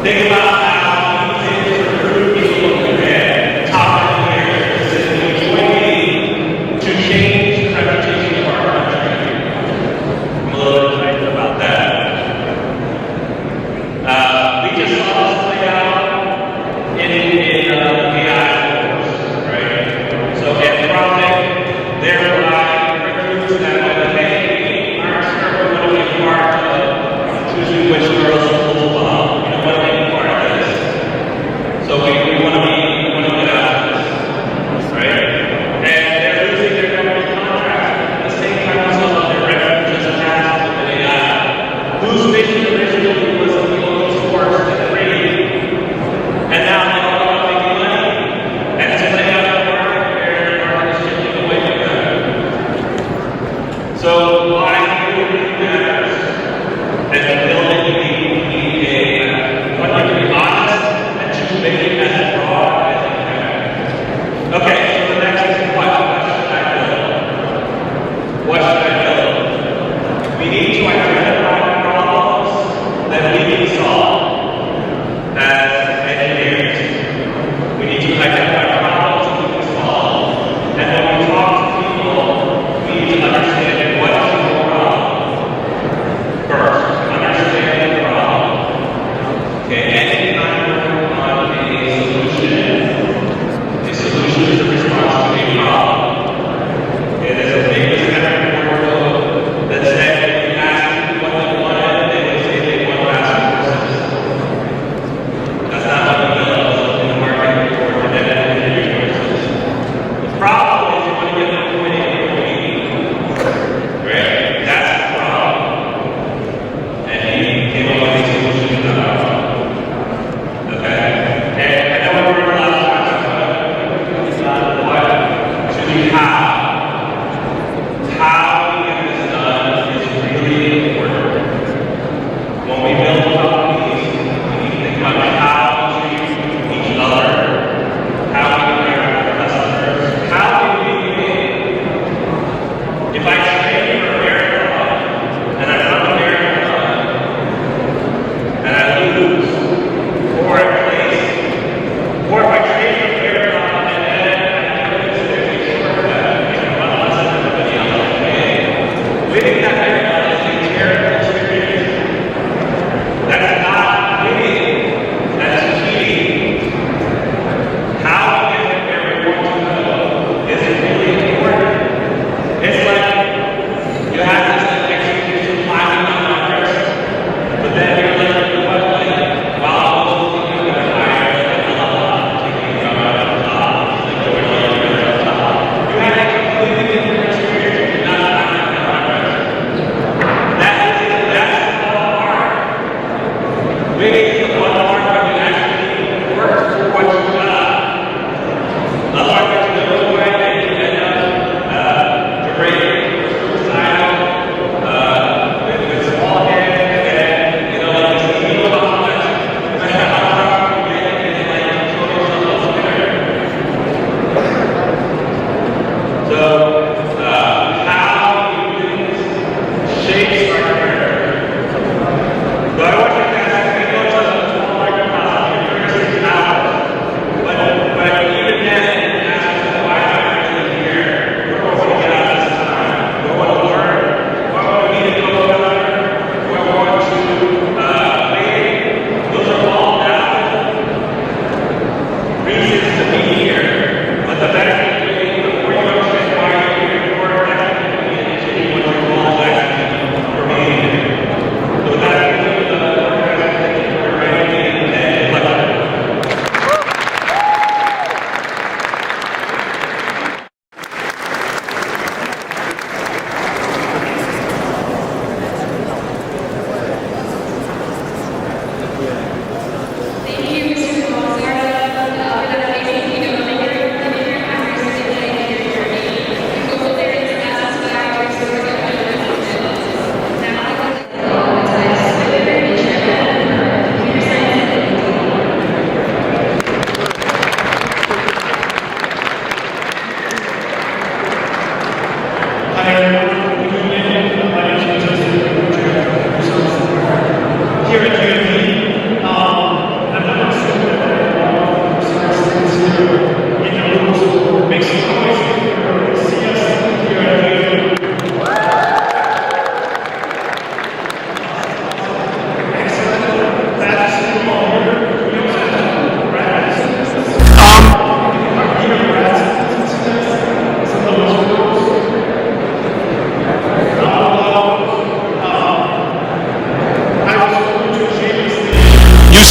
Think about how easy it is to recruit people to get top engineers to join to change the reputation of our country. I'm a little excited about that. We just saw this play out in AI course, right? So at Project, they're providing recruits that hey, aren't sure what to be part of choosing which girls school, what to be part of this.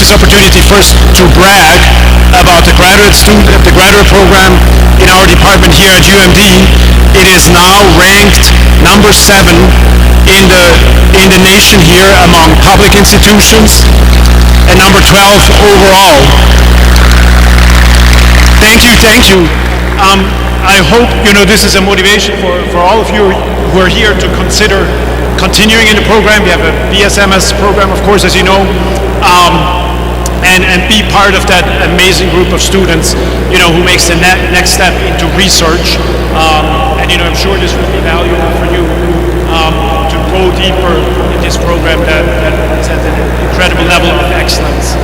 this opportunity first to brag about the graduate program in our department here at UMD. It is now ranked number 7 in the nation here among public institutions and number 12 overall. Thank you, thank you. I hope this is a motivation for all of you who are here to consider continuing in the program. We have a BSMS program, of course, as you know, and be part of that amazing group of students, who makes the next step into research. And I'm sure this will be valuable for you to go deeper in this program that is at an incredible level of excellence.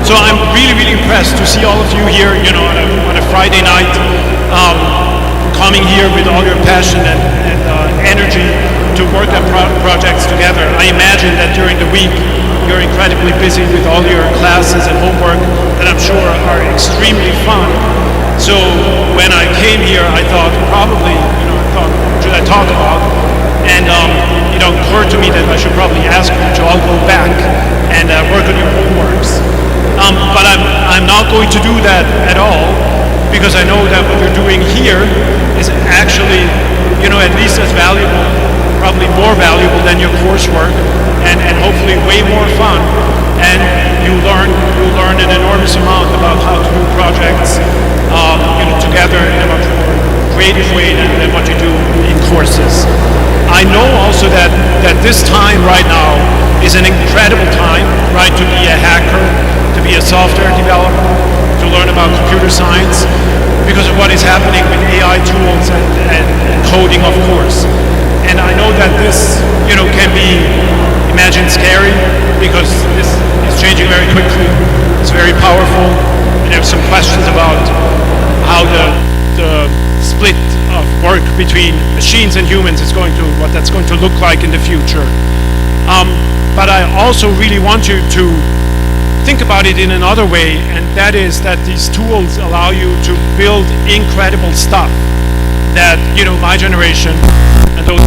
So I'm really, really impressed to see all of you here, on a Friday night, coming here with all your passion and energy to work on projects together. I imagine that during the week you're incredibly busy with all your classes and homework that I'm sure are extremely fun. So when I came here, I thought probably, what should I talk about? And it occurred to me that I should probably ask you to all go back and work on your homeworks. But I'm not going to do that at all, because I know that what you're doing here is actually, at least as valuable, probably more valuable than your coursework, and hopefully way more fun. And you'll learn an enormous amount about how to do projects together in a much more creative way than what you do in courses. I know also that this time right now is an incredible time, right, to be a hacker, to be a software developer, to learn about computer science, because of what is happening with AI tools and coding, of course. And I know that this, can be imagined scary, because this is changing very quickly. It's very powerful, and there are some questions about how the split of work between machines and humans is what that's going to look like in the future. But I also really want you to think about it in another way, and that is that these tools allow you to build incredible stuff that, my generation and those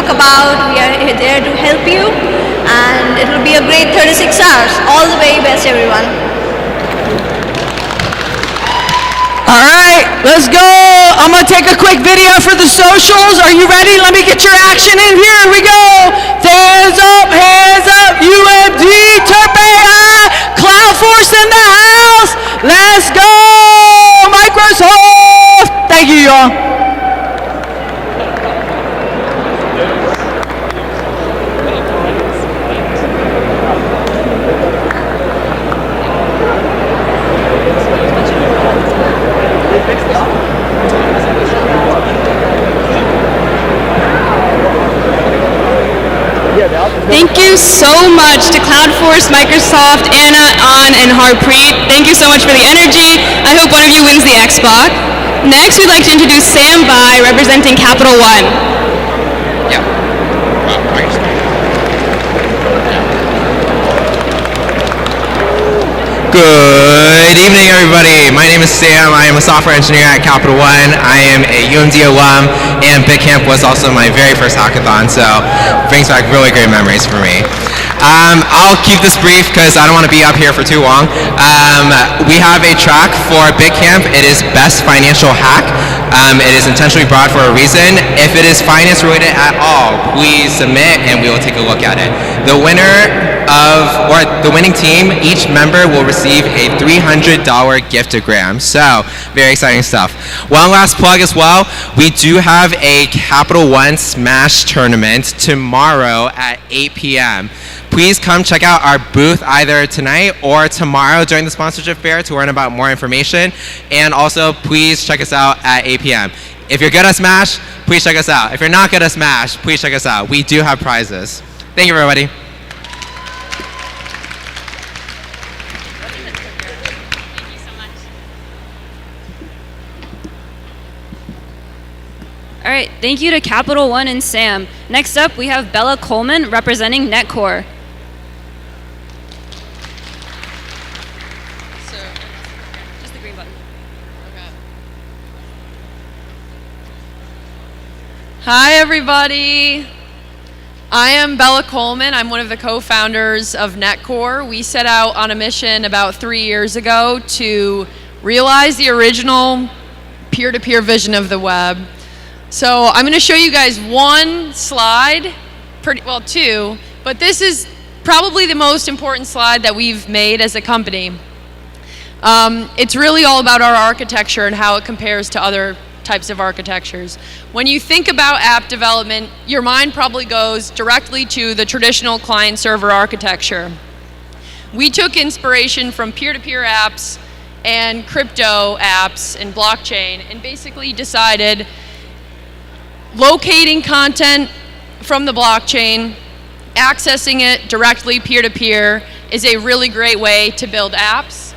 talk about. We are there to help you, and it will be a great 36 hours. All the very best, everyone. All right, let's go. I'm going to take a quick video for the socials. Are you ready? Let me get your action in. Here we go. Hands up, UMD, Turpay, Cloud Force in the house. Let's go, Microsoft. Thank you, y'all. Thank you so much to CloudForce, Microsoft, Anna, An, and Harpreet. Thank you so much for the energy. I hope one of you wins the Xbox. Next, we'd like to introduce Sam Bai, representing Capital One. Good evening, everybody. My name is Sam. I am a software engineer at Capital One. I am a UMD alum, and Bitcamp was also my very first hackathon, so it brings back really great memories for me. I'll keep this brief because I don't want to be up here for too long. We have a track for Bitcamp. It is Best Financial Hack. It is intentionally broad for a reason. If it is finance related at all, please submit and we will take a look at it. The winning team, each member will receive a $300 giftogram. So, very exciting stuff. One last plug as well. We do have a Capital One Smash tournament tomorrow at 8 p.m. Please come check out our booth either tonight or tomorrow during the sponsorship fair to learn about more information. And also, please check us out at 8 p.m. If you're good at Smash, please check us out. If you're not good at Smash, please check us out. We do have prizes. Thank you, everybody. All right, thank you to Capital One and Sam. Next up, we have Bella Coleman, representing NetCore. Just the green button. Hi, everybody. I am Bella Coleman. I'm one of the co-founders of NetCore. We set out on a mission about 3 years ago to realize the original peer-to-peer vision of the web. So I'm going to show you guys one slide, two, but this is probably the most important slide that we've made as a company. It's really all about our architecture and how it compares to other types of architectures. When you think about app development, your mind probably goes directly to the traditional client-server architecture. We took inspiration from peer-to-peer apps and crypto apps and blockchain and basically decided locating content from the blockchain, accessing it directly peer-to-peer is a really great way to build apps.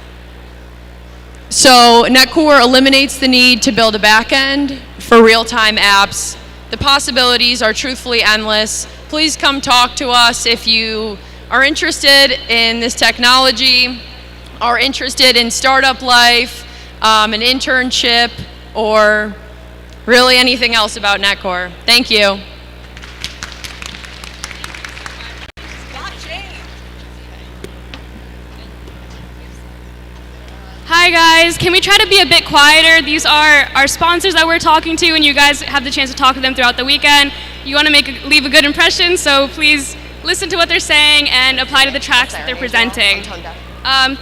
So NetCore eliminates the need to build a backend for real-time apps. The possibilities are truthfully endless. Please come talk to us if you are interested in this technology, are interested in startup life, an internship, or really anything else about NetCore. Thank you. Hi guys, can we try to be a bit quieter? These are our sponsors that we're talking to, and you guys have the chance to talk to them throughout the weekend. You want to leave a good impression, so please listen to what they're saying and apply to the tracks that they're presenting.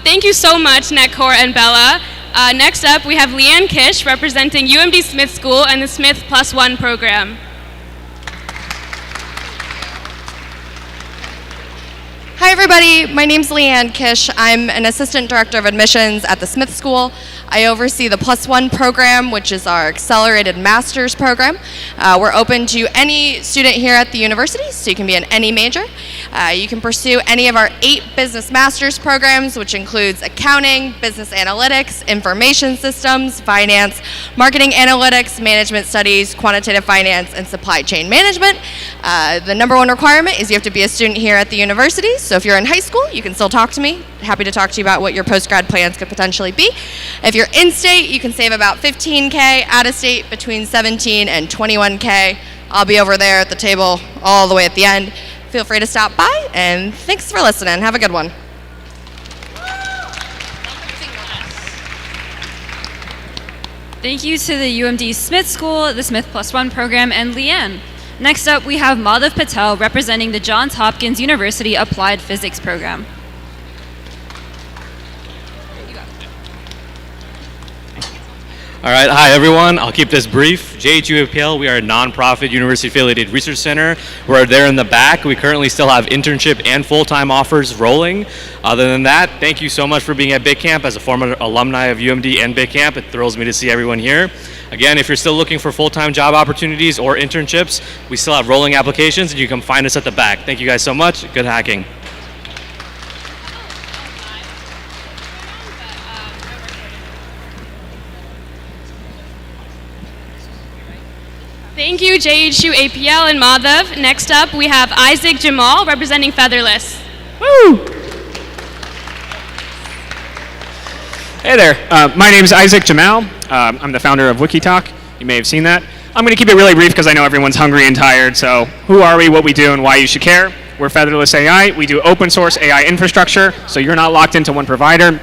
Thank you so much, NetCore and Bella. Next up, we have Leanne Kish, representing UMD Smith School and the Smith +1 program. Hi everybody, my name's Leanne Kish. I'm an Assistant Director of Admissions at the Smith School. I oversee the +1 program, which is our accelerated master's program. We're open to any student here at the university, so you can be in any major. You can pursue any of our 8 business master's programs, which includes accounting, business analytics, information systems, finance, marketing analytics, management studies, quantitative finance, and supply chain management. The #1 requirement is you have to be a student here at the university, so if you're in high school, you can still talk to me. Happy to talk to you about what your post-grad plans could potentially be. If you're in-state, you can save about $15K, out-of-state between $17 and $21K. I'll be over there at the table all the way at the end. Feel free to stop by, and thanks for listening. Have a good one. Thank you to the UMD Smith School, the Smith Plus One program, and Leanne. Next up, we have Madhav Patel representing the Johns Hopkins University Applied Physics program. All right, hi everyone. I'll keep this brief. JHUAPL, we are a nonprofit university-affiliated research center. We're there in the back. We currently still have internship and full-time offers rolling. Other than that, thank you so much for being at Bitcamp. As a former alumni of UMD and Bitcamp, it thrills me to see everyone here. Again, if you're still looking for full-time job opportunities or internships, we still have rolling applications, and you can find us at the back. Thank you guys so much. Good hacking. Thank you, JHU APL and Madhav. Next up, we have Isaac Jamal representing Featherless. Woo! Hey there, my name is Isaac Jamal. I'm the founder of WikiTalk. You may have seen that. I'm going to keep it really brief because I know everyone's hungry and tired. So who are we, what we do, and why you should care? We're Featherless AI. We do open source AI infrastructure, so you're not locked into one provider.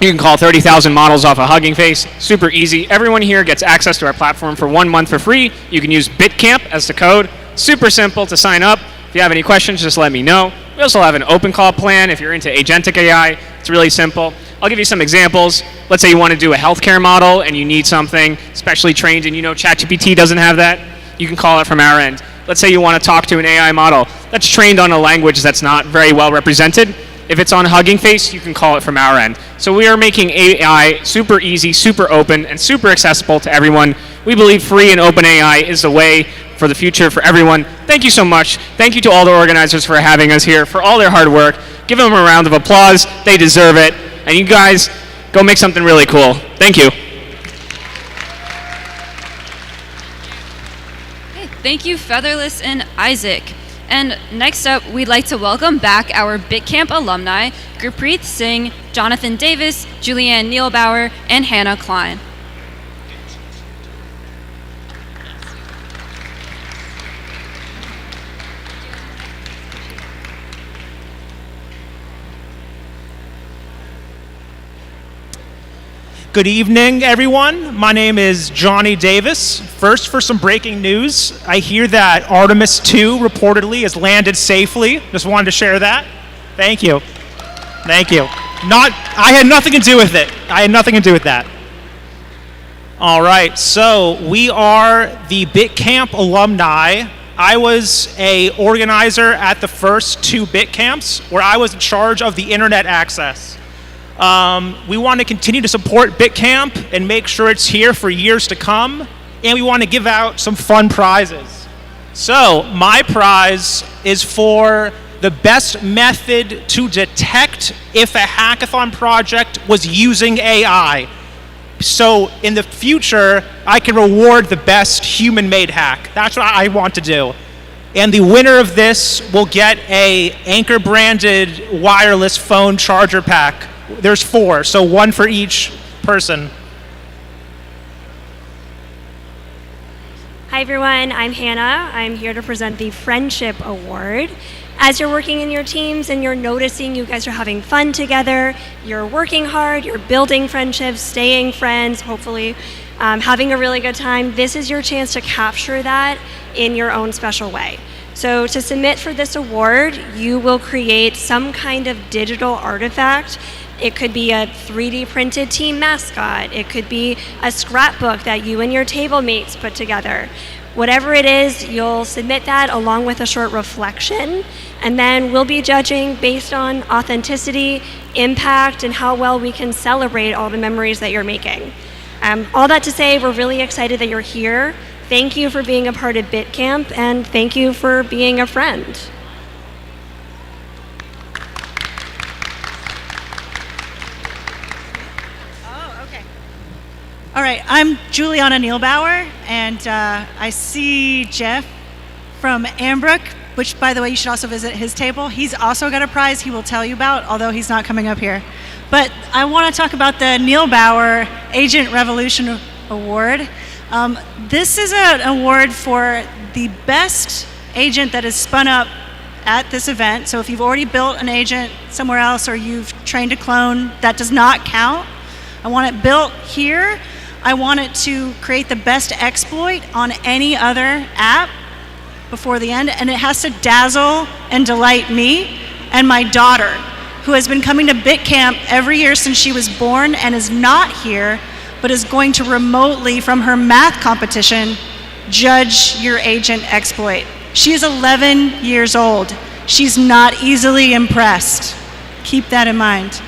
You can call 30,000 models off a Hugging Face. Super easy. Everyone here gets access to our platform for 1 month for free. You can use Bitcamp as the code. Super simple to sign up. If you have any questions, just let me know. We also have an open call plan if you're into agentic AI. It's really simple. I'll give you some examples. Let's say you want to do a healthcare model and you need something specially trained and you know ChatGPT doesn't have that. You can call it from our end. Let's say you want to talk to an AI model that's trained on a language that's not very well represented. If it's on Hugging Face, you can call it from our end. So we are making AI super easy, super open, and super accessible to everyone. We believe free and open AI is the way for the future for everyone. Thank you so much. Thank you to all the organizers for having us here, for all their hard work. Give them a round of applause. They deserve it. And you guys, go make something really cool. Thank you. Thank you, Featherless and Isaac. And next up, we'd like to welcome back our Bitcamp alumni, Gurpreet Singh, Jonathan Davis, Julianne Neilbauer, and Hannah Klein. Good evening, everyone. My name is Johnny Davis. First, for some breaking news, I hear that Artemis 2 reportedly has landed safely. Just wanted to share that. Thank you. Thank you. I had nothing to do with it. I had nothing to do with that. All right, so we are the Bitcamp alumni. I was an organizer at the first 2 Bitcamps where I was in charge of the internet access. We want to continue to support Bitcamp and make sure it's here for years to come, and we want to give out some fun prizes. So my prize is for the best method to detect if a hackathon project was using AI. So in the future, I can reward the best human-made hack. That's what I want to do. And the winner of this will get a Anchor-branded wireless phone charger pack. There's 4, so 1 for each person. Hi everyone, I'm Hannah. I'm here to present the Friendship Award. As you're working in your teams and you're noticing you guys are having fun together, you're working hard, you're building friendships, staying friends, hopefully having a really good time, this is your chance to capture that in your own special way. So to submit for this award, you will create some kind of digital artifact. It could be a 3D printed team mascot. It could be a scrapbook that you and your table mates put together. Whatever it is, you'll submit that along with a short reflection, and then we'll be judging based on authenticity, impact, and how well we can celebrate all the memories that you're making. All that to say, we're really excited that you're here. Thank you for being a part of Bitcamp, and thank you for being a friend. All right, I'm Juliana Neilbauer, and I see Jeff from Ambrook, which, by the way, you should also visit his table. He's also got a prize he will tell you about, although he's not coming up here. But I want to talk about the Neilbauer Agent Revolution Award. This is an award for the best agent that is spun up at this event. So if you've already built an agent somewhere else or you've trained a clone, that does not count. I want it built here. I want it to create the best exploit on any other app before the end, and it has to dazzle and delight me and my daughter, who has been coming to Bitcamp every year since she was born and is not here, but is going to remotely from her math competition judge your agent exploit. She is 11 years old. She's not easily impressed. Keep that in mind.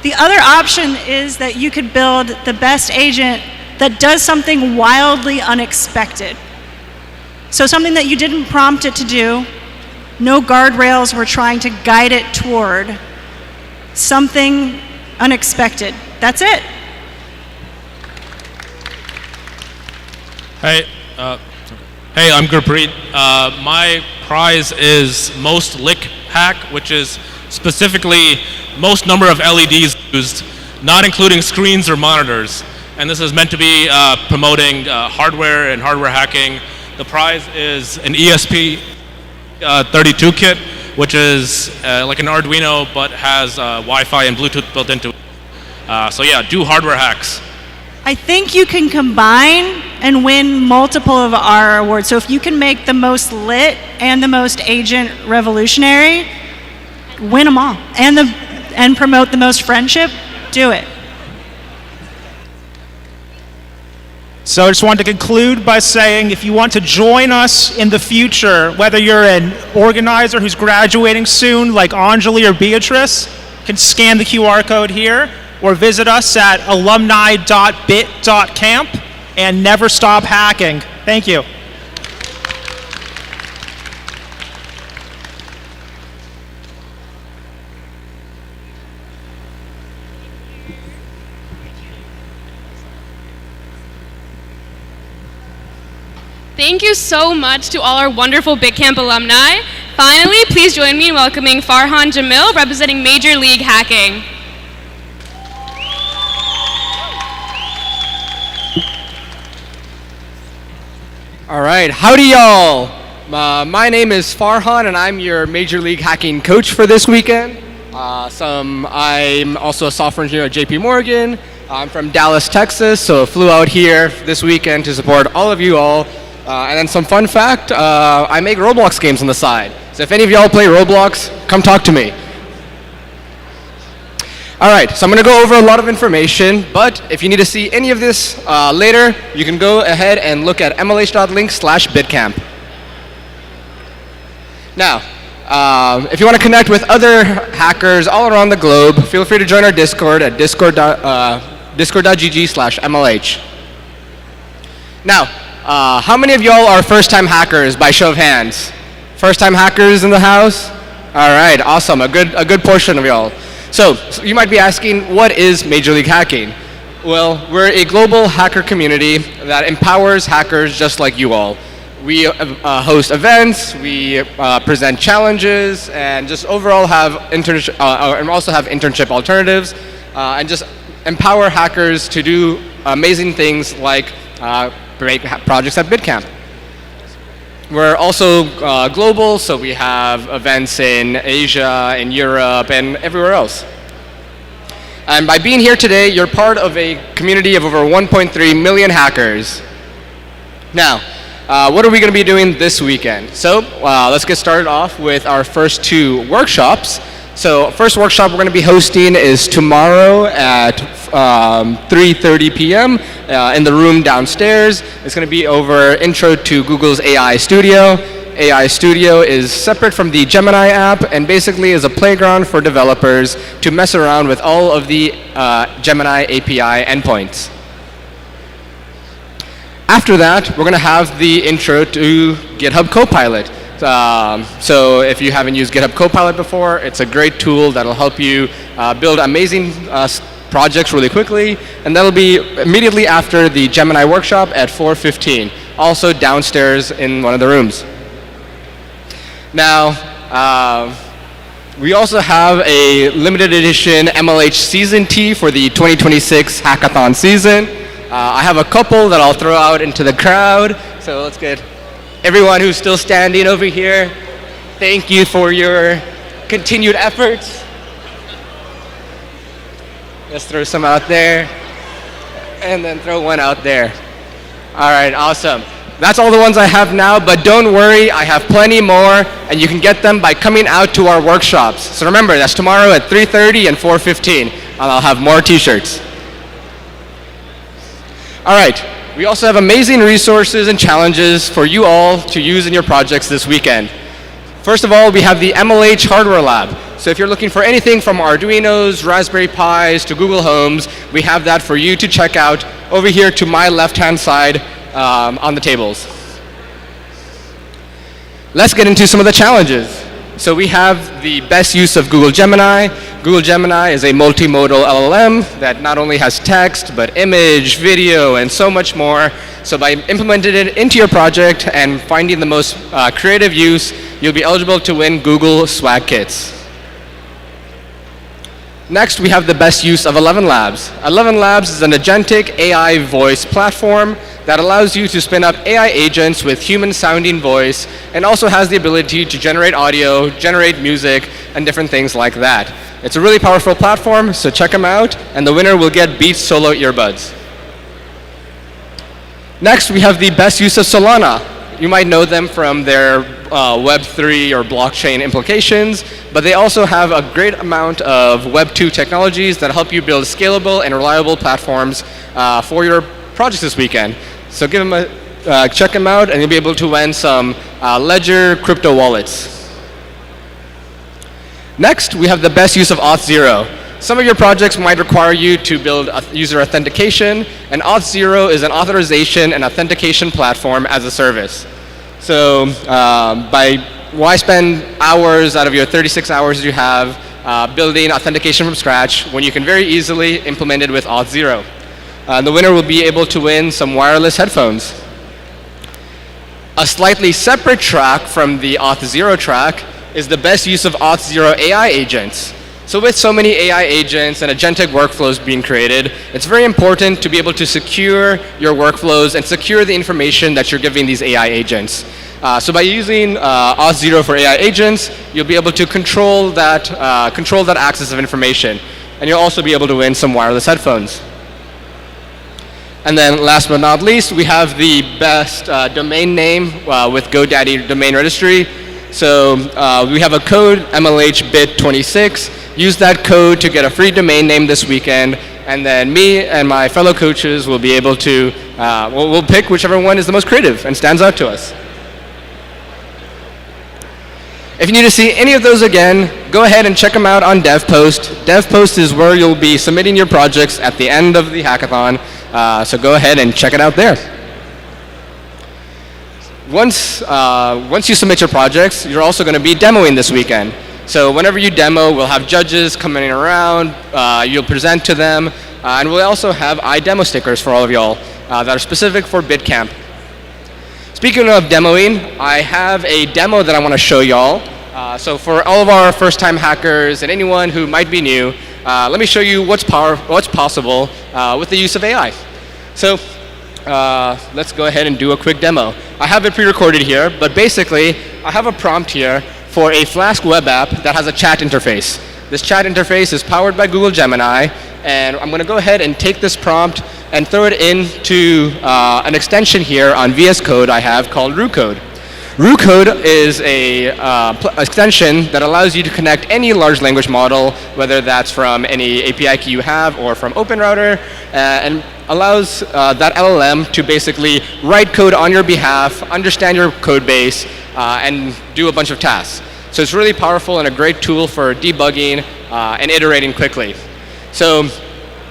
The other option is that you could build the best agent that does something wildly unexpected. So something that you didn't prompt it to do, no guardrails were trying to guide it toward, something unexpected. That's it. Hey, I'm Gurpreet. My prize is most lick hack, which is specifically most number of LEDs used, not including screens or monitors. And this is meant to be promoting hardware and hardware hacking. The prize is an ESP32 kit, which is like an Arduino, but has Wi-Fi and Bluetooth built into it. So yeah, do hardware hacks. I think you can combine and win multiple of our awards. So if you can make the most lit and the most agent revolutionary, win them all. And promote the most friendship, do it. So I just wanted to conclude by saying if you want to join us in the future, whether you're an organizer who's graduating soon like Anjali or Beatrice, you can scan the QR code here or visit us at alumni.bit.camp and never stop hacking. Thank you. Thank you so much to all our wonderful Bitcamp alumni. Finally, please join me in welcoming Farhan Jamil, representing Major League Hacking. All right, howdy y'all. My name is Farhan and I'm your Major League Hacking coach for this weekend. I'm also a software engineer at JP Morgan. I'm from Dallas, Texas, so flew out here this weekend to support all of you all. And then some fun fact, I make Roblox games on the side. So if any of y'all play Roblox, come talk to me. All right, so I'm gonna go over a lot of information, but if you need to see any of this later, you can go ahead and look at mlh.link/bitcamp. Now, if you want to connect with other hackers all around the globe, feel free to join our Discord at discord.gg/mlh. Now, how many of y'all are first-time hackers by show of hands? First-time hackers in the house? All right, awesome, a good portion of y'all. So you might be asking, what is Major League Hacking? Well, we're a global hacker community that empowers hackers just like you all. We host events, we present challenges, and just overall have and also have internship alternatives, and just empower hackers to do amazing things like create projects at Bitcamp. We're also global, so we have events in Asia, in Europe, and everywhere else. And by being here today, you're part of a community of over 1.3 million hackers. Now, what are we going to be doing this weekend? So let's get started off with our first two workshops. So first workshop we're going to be hosting is tomorrow at 3:30 p.m. In the room downstairs. It's going to be over Intro to Google's AI Studio. AI Studio is separate from the Gemini app and basically is a playground for developers to mess around with all of the Gemini API endpoints. After that, we're going to have the Intro to GitHub Copilot. So if you haven't used GitHub Copilot before, it's a great tool that'll help you build amazing projects really quickly, and that'll be immediately after the Gemini workshop at 4:15, also downstairs in one of the rooms. Now, we also have a limited edition MLH Season T for the 2026 Hackathon season. I have a couple that I'll throw out into the crowd. So let's get everyone who's still standing over here. Thank you for your continued efforts. Let's throw some out there. And then throw one out there. All right, awesome. That's all the ones I have now, but don't worry, I have plenty more, and you can get them by coming out to our workshops. So remember, that's tomorrow at 3:30 and 4:15, and I'll have more t-shirts. All right, we also have amazing resources and challenges for you all to use in your projects this weekend. First of all, we have the MLH Hardware Lab. So if you're looking for anything from Arduinos, Raspberry Pis, to Google Homes, we have that for you to check out over here to my left-hand side on the tables. Let's get into some of the challenges. So we have the best use of Google Gemini. Google Gemini is a multimodal LLM that not only has text, but image, video, and so much more. So by implementing it into your project and finding the most creative use, you'll be eligible to win Google Swag Kits. Next, we have the best use of 11 Labs. 11 Labs is an agentic AI voice platform that allows you to spin up AI agents with human-sounding voice, and also has the ability to generate audio, generate music, and different things like that. It's a really powerful platform, so check them out, and the winner will get Beats Solo earbuds. Next, we have the best use of Solana. You might know them from their Web3 or blockchain implications, but they also have a great amount of Web2 technologies that help you build scalable and reliable platforms for your projects this weekend. So give them check them out, and you'll be able to win some Ledger crypto wallets. Next, we have the best use of Auth0. Some of your projects might require you to build user authentication, and Auth0 is an authorization and authentication platform as a service. So why spend hours out of your 36 hours you have building authentication from scratch when you can very easily implement it with Auth0? The winner will be able to win some wireless headphones. A slightly separate track from the Auth0 track is the best use of Auth0 AI agents. So with so many AI agents and agentic workflows being created, it's very important to be able to secure your workflows and secure the information that you're giving these AI agents. So by using Auth0 for AI agents, you'll be able to control that access of information. And you'll also be able to win some wireless headphones. And then last but not least, we have the best domain name with GoDaddy Domain Registry. So we have a code, MLHBit26. Use that code to get a free domain name this weekend, and then me and my fellow coaches will be able to, we'll pick whichever one is the most creative and stands out to us. If you need to see any of those again, go ahead and check them out on DevPost. DevPost is where you'll be submitting your projects at the end of the hackathon, so go ahead and check it out there. Once you submit your projects, you're also going to be demoing this weekend. So whenever you demo, we'll have judges coming around, you'll present to them, and we'll also have iDemo stickers for all of y'all that are specific for Bitcamp. Speaking of demoing, I have a demo that I want to show y'all. So for all of our first-time hackers and anyone who might be new, let me show you what's possible with the use of AI. So let's go ahead and do a quick demo. I have it pre-recorded here, but basically, I have a prompt here for a Flask web app that has a chat interface. This chat interface is powered by Google Gemini, and I'm going to go ahead and take this prompt and throw it into an extension here on VS Code I have called RooCode. RooCode is a extension that allows you to connect any large language model, whether that's from any API key you have or from OpenRouter, and allows that LLM to basically write code on your behalf, understand your code base, and do a bunch of tasks. So it's really powerful and a great tool for debugging and iterating quickly. So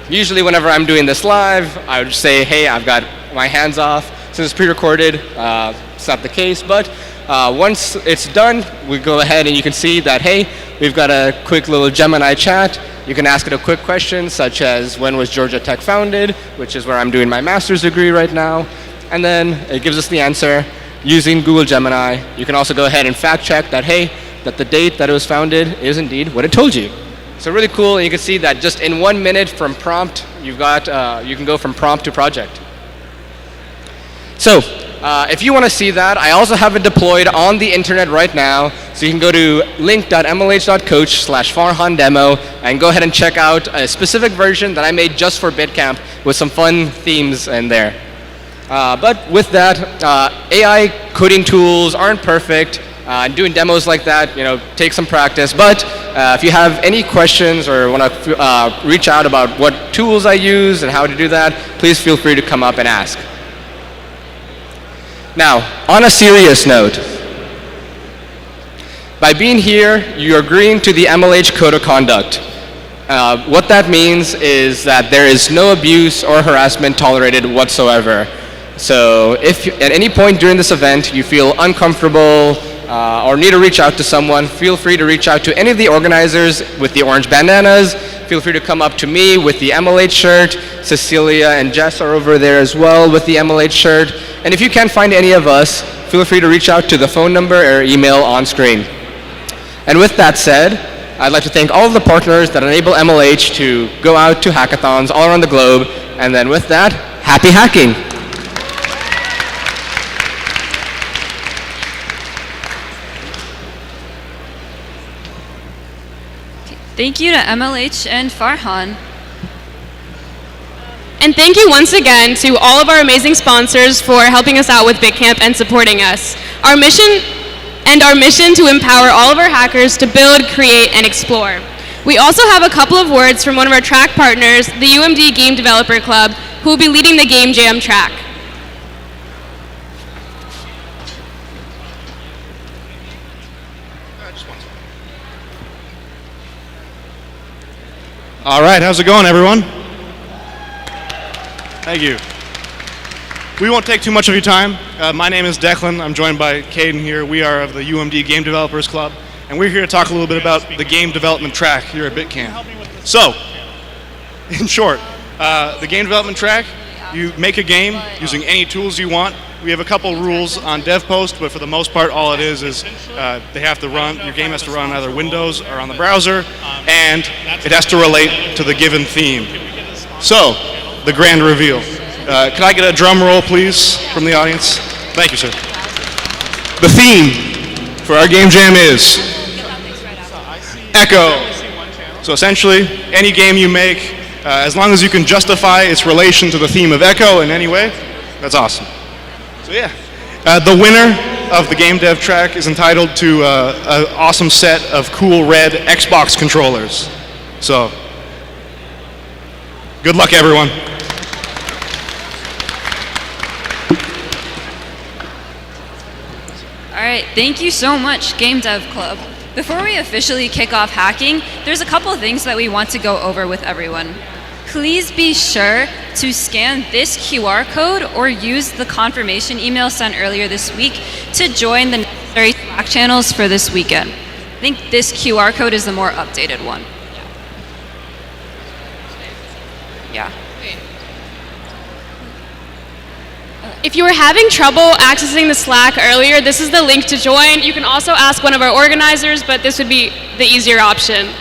usually whenever I'm doing this live, I would just say, hey, I've got my hands off. Since it's pre-recorded, it's not the case, but once it's done, we go ahead and you can see that, hey, we've got a quick little Gemini chat. You can ask it a quick question, such as when was Georgia Tech founded, which is where I'm doing my master's degree right now. And then it gives us the answer using Google Gemini. You can also go ahead and fact check that, hey, that the date that it was founded is indeed what it told you. So really cool, and you can see that just in 1 minute from prompt, you can go from prompt to project. So if you want to see that, I also have it deployed on the internet right now. So you can go to link.mlh.coach/Farhan demo and go ahead and check out a specific version that I made just for Bitcamp with some fun themes in there. But with that, AI coding tools aren't perfect. Doing demos like that, take some practice. But if you have any questions or want to reach out about what tools I use and how to do that, please feel free to come up and ask. Now, on a serious note, by being here, you're agreeing to the MLH Code of Conduct. What that means is that there is no abuse or harassment tolerated whatsoever. So if at any point during this event you feel uncomfortable or need to reach out to someone, feel free to reach out to any of the organizers with the orange bandanas. Feel free to come up to me with the MLH shirt. Cecilia and Jess are over there as well with the MLH shirt. And if you can't find any of us, feel free to reach out to the phone number or email on screen. And with that said, I'd like to thank all of the partners that enable MLH to go out to hackathons all around the globe. And then with that, happy hacking. Thank you to MLH and Farhan. And thank you once again to all of our amazing sponsors for helping us out with Bitcamp and supporting us. Our mission to empower all of our hackers to build, create, and explore. We also have a couple of words from one of our track partners, the UMD Game Developer Club, who will be leading the Game Jam track. All right, how's it going, everyone? Thank you. We won't take too much of your time. My name is Declan. I'm joined by Caden here. We are of the UMD Game Developers Club, and we're here to talk a little bit about the game development track here at Bitcamp. So, in short, the game development track, you make a game using any tools you want. We have a couple rules on DevPost, but for the most part, all it is they have to run, your game has to run on either Windows or on the browser, and it has to relate to the given theme. So, the grand reveal. Can I get a drum roll, please, from the audience? Thank you, sir. The theme for our game jam is Echo. So essentially, any game you make, as long as you can justify its relation to the theme of Echo in any way, that's awesome. So yeah, the winner of the game dev track is entitled to an awesome set of cool red Xbox controllers. So, good luck, everyone. All right, thank you so much, Game Dev Club. Before we officially kick off hacking, there's a couple of things that we want to go over with everyone. Please be sure to scan this QR code or use the confirmation email sent earlier this week to join the necessary Slack channels for this weekend. I think this QR code is the more updated one. Yeah. If you were having trouble accessing the Slack earlier, this is the link to join. You can also ask one of our organizers, but this would be the easier option.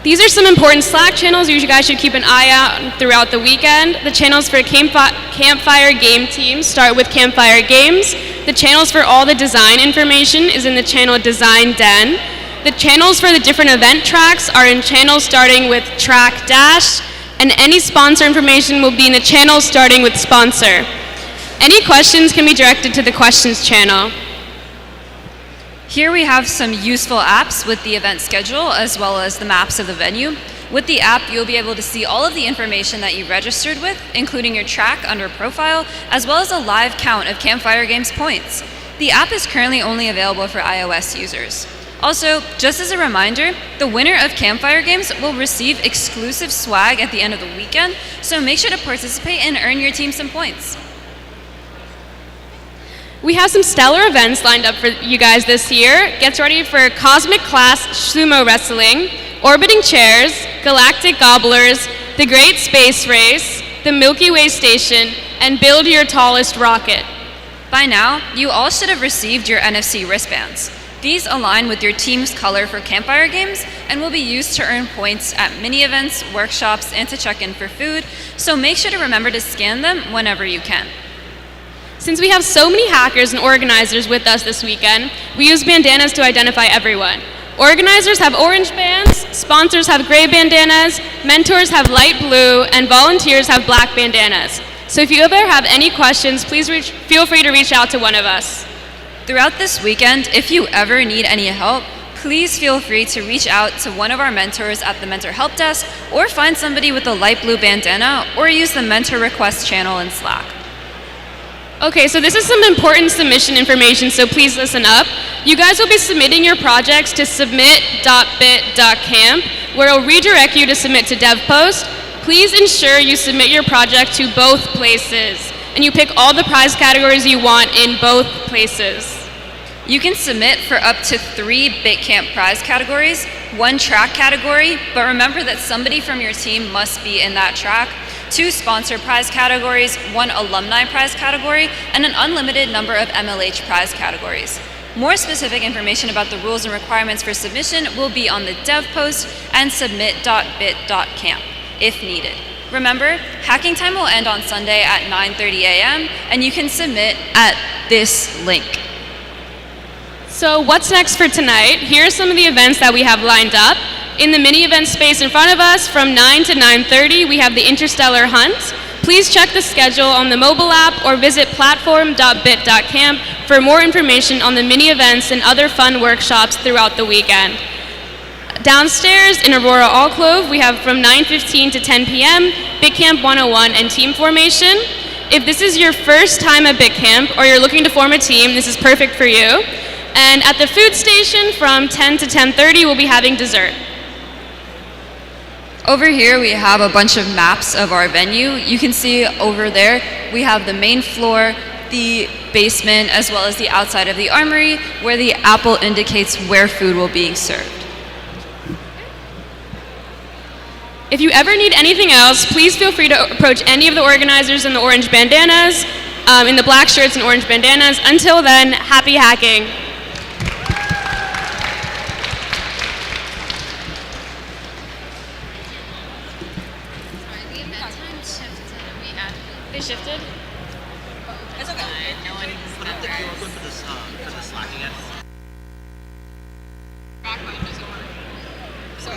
These are some important Slack channels you guys should keep an eye out throughout the weekend. The channels for Campfire game teams start with Campfire Games. The channels for all the design information is in the channel Design Den. The channels for the different event tracks are in channels starting with Track Dash, and any sponsor information will be in the channel starting with Sponsor. Any questions can be directed to the Questions channel. Here we have some useful apps with the event schedule as well as the maps of the venue. With the app, you'll be able to see all of the information that you registered with, including your track under Profile, as well as a live count of Campfire Games points. The app is currently only available for iOS users. Also, just as a reminder, the winner of Campfire Games will receive exclusive swag at the end of the weekend, so make sure to participate and earn your team some points. We have some stellar events lined up for you guys this year. Get ready for Cosmic Class Sumo Wrestling, Orbiting Chairs, Galactic Gobblers, the Great Space Race, the Milky Way Station, and build your tallest rocket. By now, you all should have received your NFC wristbands. These align with your team's color for campfire games and will be used to earn points at mini events, workshops, and to check in for food, so make sure to remember to scan them whenever you can. Since we have so many hackers and organizers with us this weekend, we use bandanas to identify everyone. Organizers have orange bands, sponsors have gray bandanas, mentors have light blue, and volunteers have black bandanas. So if you ever have any questions, please feel free to reach out to one of us. Throughout this weekend, if you ever need any help, please feel free to reach out to one of our mentors at the Mentor Help Desk, or find somebody with a light blue bandana, or use the Mentor Request channel in Slack. Okay, so this is some important submission information, so please listen up. You guys will be submitting your projects to submit.bit.camp, where it'll redirect you to submit to DevPost. Please ensure you submit your project to both places, and you pick all the prize categories you want in both places. You can submit for up to 3 Bitcamp prize categories, 1 track category, but remember that somebody from your team must be in that track, 2 sponsor prize categories, 1 alumni prize category, and an unlimited number of MLH prize categories. More specific information about the rules and requirements for submission will be on the dev post and submit.bit.camp if needed. Remember, hacking time will end on Sunday at 9:30 a.m. and you can submit at this link. So what's next for tonight? Here are some of the events that we have lined up. In the mini event space in front of us from 9 to 9:30, we have the Interstellar Hunt. Please check the schedule on the mobile app or visit platform.bit.camp for more information on the mini events and other fun workshops throughout the weekend. Downstairs in Aurora Alcove, we have from 9:15 to 10 p.m. Bitcamp 101 and team formation. If this is your first time at Bitcamp or you're looking to form a team, this is perfect for you. And at the food station from 10 to 10:30, we'll be having dessert. Over here we have a bunch of maps of our venue. You can see over there we have the main floor, the basement, as well as the outside of the armory, where the apple indicates where food will be served. If you ever need anything else, please feel free to approach any of the organizers in the orange bandanas, in the black shirts and orange bandanas. Until then, happy hacking. They shifted? It's okay. No one put up the QR code for this Slack again.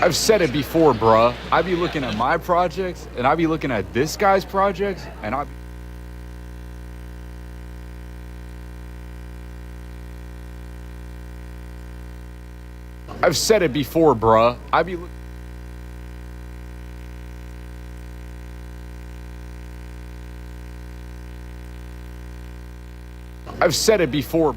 I've said it before, bruh. I be looking at my projects, and I be looking at this guy's projects, and I've said it before, bruh. I've said it before.